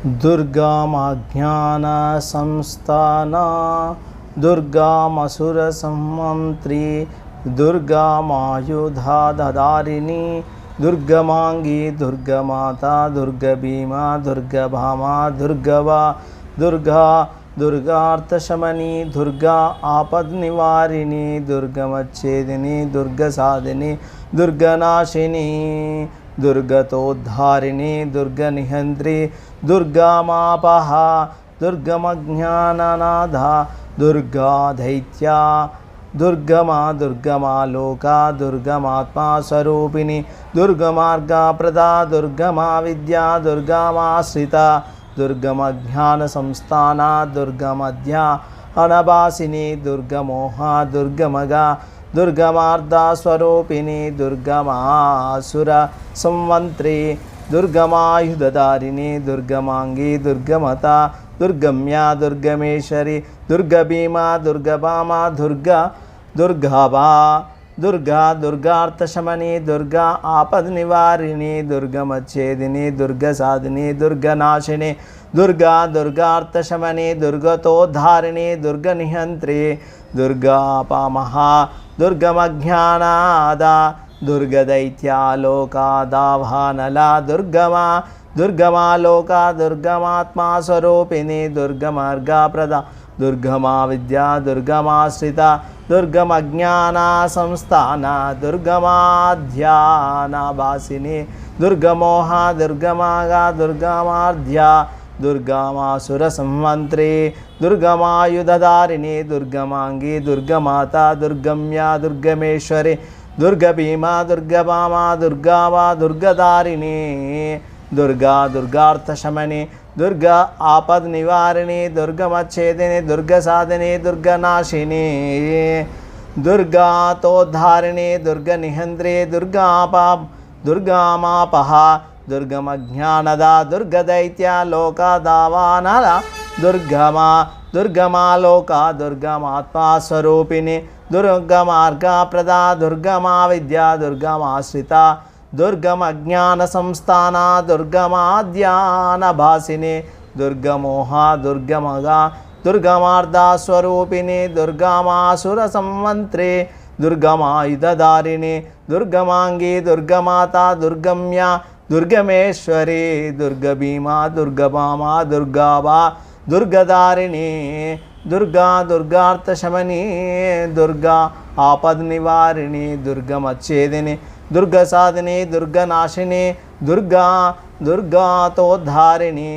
दुर्गामाज्ञानसंस्थाना दुर्गामसुरसंमन्त्री दुर्गामायुधाधारिणी दुर्गमांगी दुर्गमाता दुर्गभीमा दुर्गभामा दुर्गवा दुर्गा दुर्गार्थशमनी दुर्गा आपद्निवारिणी दुर्गमच्छेदिनी दुर्गसाधिनी दुर्गनाशिनी दुर्गतोद्धारिणी दुर्गनिहन्त्री दुर्गामापहा दुर्गमज्ञाननाधा दुर्गा दैत्या दुर्गमा दुर्गमा लोका दुर्गमात्मा स्वरूपिणी दुर्गमार्गा प्रदा दुर्गमा विद्या दुर्गमाश्रिता दुर्गमज्ञानसंस्थाना दुर्गमध्या अनभासिनी दुर्गमोहा दुर्गमगा दुर्गमार्धा स्वरूपिणी दुर्गमासुर संवन्त्री दुर्गमायुधधारिणी दुर्गमांगी दुर्गमता दुर्गम्या दुर्गमेश्वरी दुर्गभीमा दुर्गभामा दुर्गा दुर्गाभा दुर्गा दुर्गार्थशमनी दुर्गा आपद्निवारिणी दुर्गमच्छेदिनी दुर्गसाधिनी दुर्गनाशिनी दुर्गा दुर्गार्थशमनी दुर्गतोद्धारिणी दुर्गनिहन्त्री दुर्गापामहा दुर्गमज्ञानादा दुर्गदैत्या लोकादावानला दुर्गमा दुर्गमा लोका दुर्गमात्मा स्वरूपिणी दुर्गमार्गा प्रदा दुर्गमा विद्या दुर्गमाश्रिता दुर्गमज्ञाना संस्थाना दुर्गमाध्यानाभासिनी दुर्गमोहा दुर्गमागा दुर्गमार्ध्या दुर्गमासुरसंमन्त्री दुर्गमायुधधारिणी दुर्गमांगी दुर्गमाता दुर्गम्या दुर्गमेश्वरी दुर्गभीमा दुर्गभामा दुर्गावा दुर्गधारिणी दुर्गा दुर्गार्थशमनी दुर्गा आपद्निवारिणी दुर्गमच्छेदिनी दुर्गसाधिनी दुर्गनाशिनी दुर्गातोद्धारिणी दुर्गनिहन्त्री दुर्गामापहा दुर्गमज्ञानदा दुर्गदैत्या लोकादावानला दुर्गमा दुर्गमा लोका दुर्गमात्मा स्वरूपिणी दुर्गमार्गा प्रदा दुर्गमा विद्या दुर्गमाश्रिता दुर्गमज्ञानसंस्थाना दुर्गमाद्यानभासिनी दुर्गमोहा दुर्गमगा दुर्गमार्धा स्वरूपिणी दुर्गमासुरसंवन्त्री दुर्गमायुधधारिणी दुर्गमांगी दुर्गमाता दुर्गम्या दुर्गमेश्वरी दुर्गभीमा दुर्गभामा दुर्गाभा दुर्गधारिणी दुर्गा दुर्गार्थशमनी दुर्गा आपद्निवारिणी दुर्गमच्छेदिनी दुर्गसाधिनी दुर्गनाशिनी दुर्गा दुर्गातोद्धारिणी